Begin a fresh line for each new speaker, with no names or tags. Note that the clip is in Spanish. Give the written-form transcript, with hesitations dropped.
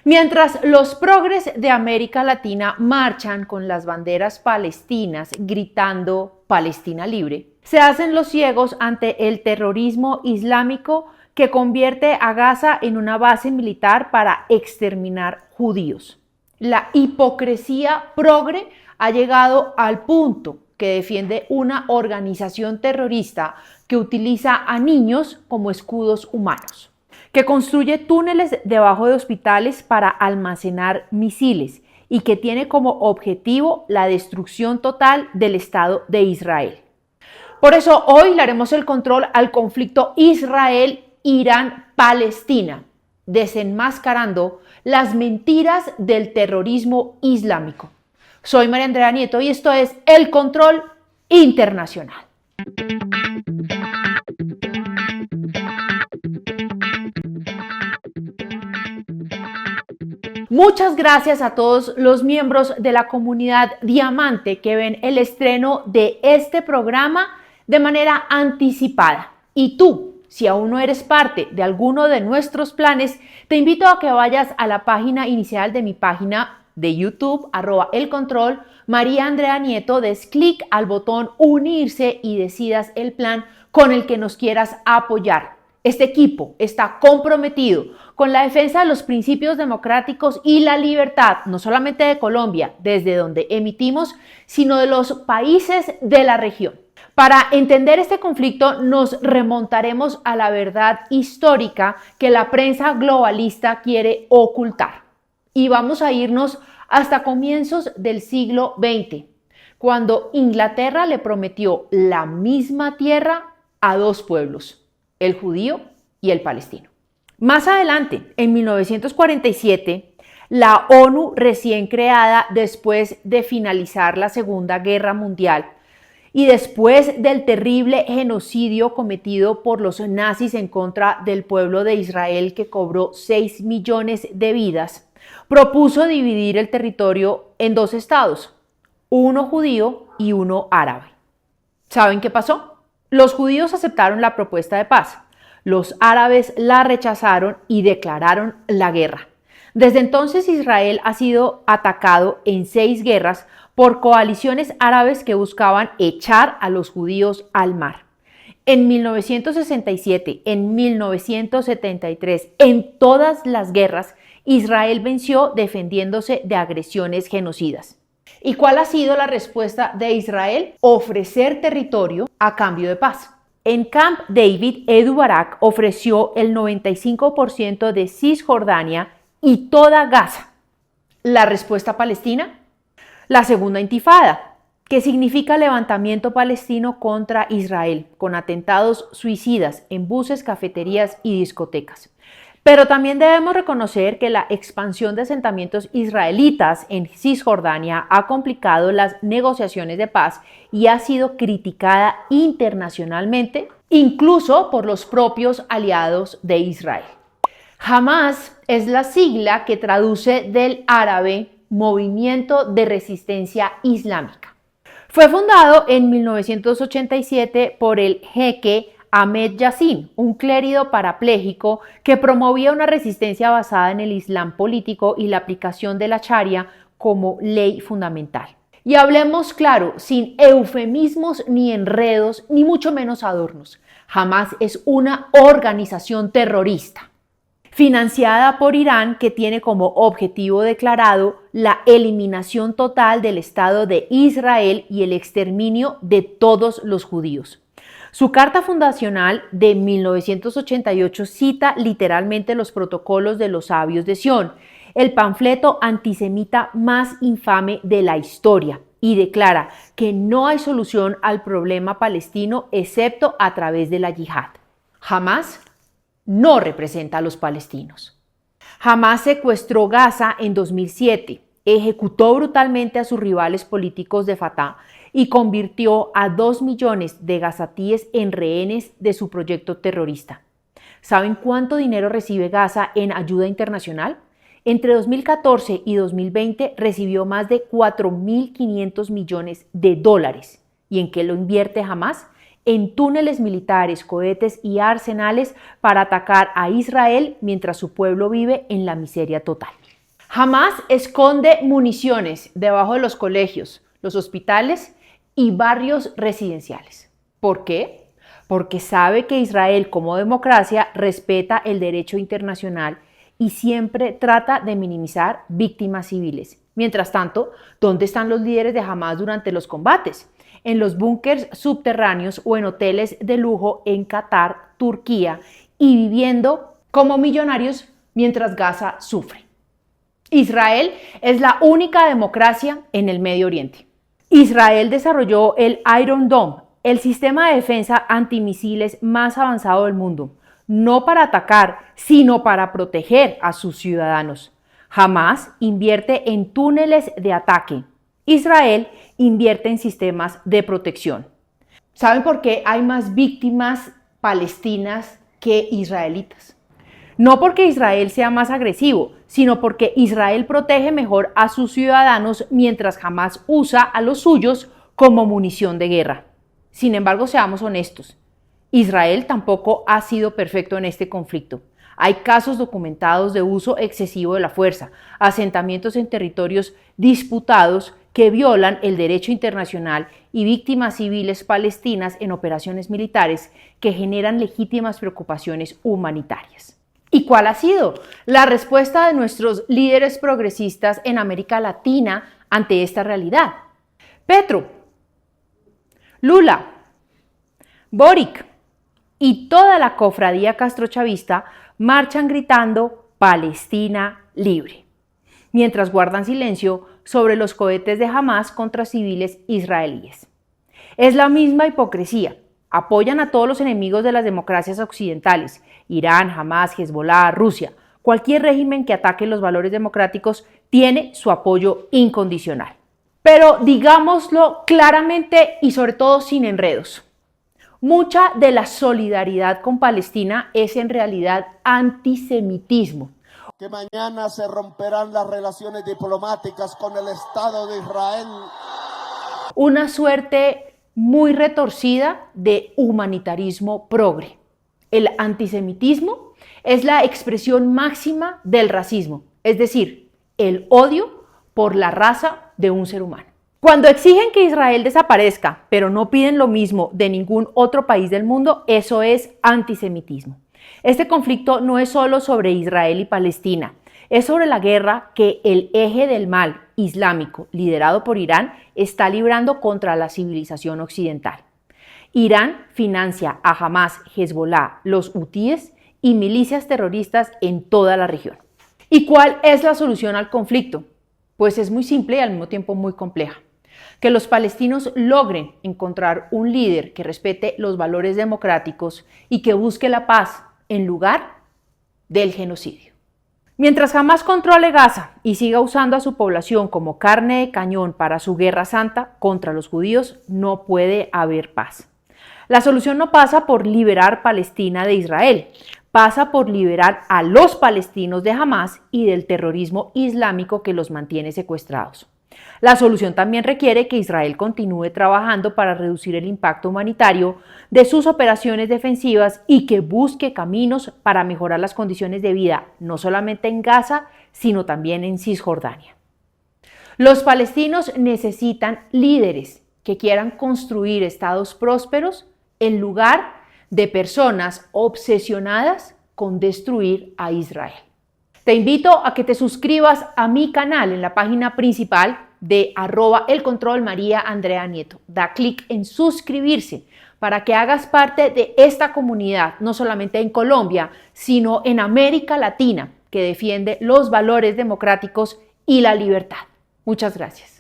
Mientras los progres de América Latina marchan con las banderas palestinas gritando Palestina libre, se hacen los ciegos ante el terrorismo islámico que convierte a Gaza en una base militar para exterminar judíos. La hipocresía progre ha llegado al punto que defiende una organización terrorista que utiliza a niños como escudos humanos, que construye túneles debajo de hospitales para almacenar misiles y que tiene como objetivo la destrucción total del Estado de Israel. Por eso hoy le haremos el control al conflicto Israel-Irán-Palestina, desenmascarando las mentiras del terrorismo islámico. Soy María Andrea Nieto y esto es El Control Internacional. Muchas gracias a todos los miembros de la comunidad Diamante que ven el estreno de este programa de manera anticipada. Y tú, si aún no eres parte de alguno de nuestros planes, te invito a que vayas a la página inicial de mi página de YouTube, @elcontrol, María Andrea Nieto, des clic al botón unirse y decidas el plan con el que nos quieras apoyar. Este equipo está comprometido con la defensa de los principios democráticos y la libertad, no solamente de Colombia, desde donde emitimos, sino de los países de la región. Para entender este conflicto nos remontaremos a la verdad histórica que la prensa globalista quiere ocultar. Y vamos a irnos hasta comienzos del siglo XX, cuando Inglaterra le prometió la misma tierra a dos pueblos, el judío y el palestino. Más adelante, en 1947, la ONU, recién creada después de finalizar la Segunda Guerra Mundial y después del terrible genocidio cometido por los nazis en contra del pueblo de Israel, que cobró 6 millones de vidas, propuso dividir el territorio en dos estados, uno judío y uno árabe. ¿Saben qué pasó? Los judíos aceptaron la propuesta de paz, los árabes la rechazaron y declararon la guerra. Desde entonces Israel ha sido atacado en 6 guerras por coaliciones árabes que buscaban echar a los judíos al mar. En 1967, en 1973, en todas las guerras, Israel venció defendiéndose de agresiones genocidas. ¿Y cuál ha sido la respuesta de Israel? Ofrecer territorio a cambio de paz. En Camp David, Edu Barak ofreció el 95% de Cisjordania y toda Gaza. ¿La respuesta palestina? La segunda intifada, que significa levantamiento palestino contra Israel, con atentados suicidas en buses, cafeterías y discotecas. Pero también debemos reconocer que la expansión de asentamientos israelitas en Cisjordania ha complicado las negociaciones de paz y ha sido criticada internacionalmente, incluso por los propios aliados de Israel. Hamas es la sigla que traduce del árabe Movimiento de Resistencia Islámica. Fue fundado en 1987 por el jeque Ahmed Yassin, un clérigo parapléjico que promovía una resistencia basada en el Islam político y la aplicación de la Sharia como ley fundamental. Y hablemos claro, sin eufemismos ni enredos, ni mucho menos adornos. Hamas es una organización terrorista, financiada por Irán, que tiene como objetivo declarado la eliminación total del Estado de Israel y el exterminio de todos los judíos. Su carta fundacional de 1988 cita literalmente los protocolos de los sabios de Sión, el panfleto antisemita más infame de la historia, y declara que no hay solución al problema palestino excepto a través de la yihad. Hamas no representa a los palestinos. Hamas secuestró Gaza en 2007, ejecutó brutalmente a sus rivales políticos de Fatah y convirtió a 2 millones de gazatíes en rehenes de su proyecto terrorista. ¿Saben cuánto dinero recibe Gaza en ayuda internacional? Entre 2014 y 2020 recibió más de 4.500 millones de dólares. ¿Y en qué lo invierte Hamas? En túneles militares, cohetes y arsenales para atacar a Israel mientras su pueblo vive en la miseria total. Hamás esconde municiones debajo de los colegios, los hospitales y barrios residenciales. ¿Por qué? Porque sabe que Israel como democracia respeta el derecho internacional y siempre trata de minimizar víctimas civiles. Mientras tanto, ¿dónde están los líderes de Hamás durante los combates? En los búnkers subterráneos o en hoteles de lujo en Qatar, Turquía, y viviendo como millonarios mientras Gaza sufre. Israel es la única democracia en el Medio Oriente. Israel desarrolló el Iron Dome, el sistema de defensa antimisiles más avanzado del mundo, no para atacar, sino para proteger a sus ciudadanos. Hamás invierte en túneles de ataque. Israel invierte en sistemas de protección. ¿Saben por qué hay más víctimas palestinas que israelitas? No porque Israel sea más agresivo, sino porque Israel protege mejor a sus ciudadanos mientras Hamás usa a los suyos como munición de guerra. Sin embargo, seamos honestos, Israel tampoco ha sido perfecto en este conflicto. Hay casos documentados de uso excesivo de la fuerza, asentamientos en territorios disputados que violan el derecho internacional y víctimas civiles palestinas en operaciones militares que generan legítimas preocupaciones humanitarias. ¿Y cuál ha sido la respuesta de nuestros líderes progresistas en América Latina ante esta realidad? Petro, Lula, Boric y toda la cofradía castrochavista marchan gritando Palestina libre, mientras guardan silencio sobre los cohetes de Hamás contra civiles israelíes. Es la misma hipocresía. Apoyan a todos los enemigos de las democracias occidentales, Irán, Hamás, Hezbollah, Rusia. Cualquier régimen que ataque los valores democráticos tiene su apoyo incondicional. Pero digámoslo claramente y sobre todo sin enredos. Mucha de la solidaridad con Palestina es en realidad antisemitismo.
Que mañana se romperán las relaciones diplomáticas con el Estado de Israel.
Una suerte muy retorcida de humanitarismo progre. El antisemitismo es la expresión máxima del racismo, es decir, el odio por la raza de un ser humano. Cuando exigen que Israel desaparezca, pero no piden lo mismo de ningún otro país del mundo, eso es antisemitismo. Este conflicto no es solo sobre Israel y Palestina, es sobre la guerra que el eje del mal islámico, liderado por Irán, está librando contra la civilización occidental. Irán financia a Hamás, Hezbollah, los hutíes y milicias terroristas en toda la región. ¿Y cuál es la solución al conflicto? Pues es muy simple y al mismo tiempo muy compleja. Que los palestinos logren encontrar un líder que respete los valores democráticos y que busque la paz en lugar del genocidio. Mientras Hamás controle Gaza y siga usando a su población como carne de cañón para su guerra santa contra los judíos, no puede haber paz. La solución no pasa por liberar Palestina de Israel, pasa por liberar a los palestinos de Hamás y del terrorismo islámico que los mantiene secuestrados. La solución también requiere que Israel continúe trabajando para reducir el impacto humanitario de sus operaciones defensivas y que busque caminos para mejorar las condiciones de vida, no solamente en Gaza, sino también en Cisjordania. Los palestinos necesitan líderes que quieran construir estados prósperos en lugar de personas obsesionadas con destruir a Israel. Te invito a que te suscribas a mi canal en la página principal de @elcontrolMariaAndreaNieto. Da clic en suscribirse para que hagas parte de esta comunidad, no solamente en Colombia, sino en América Latina, que defiende los valores democráticos y la libertad. Muchas gracias.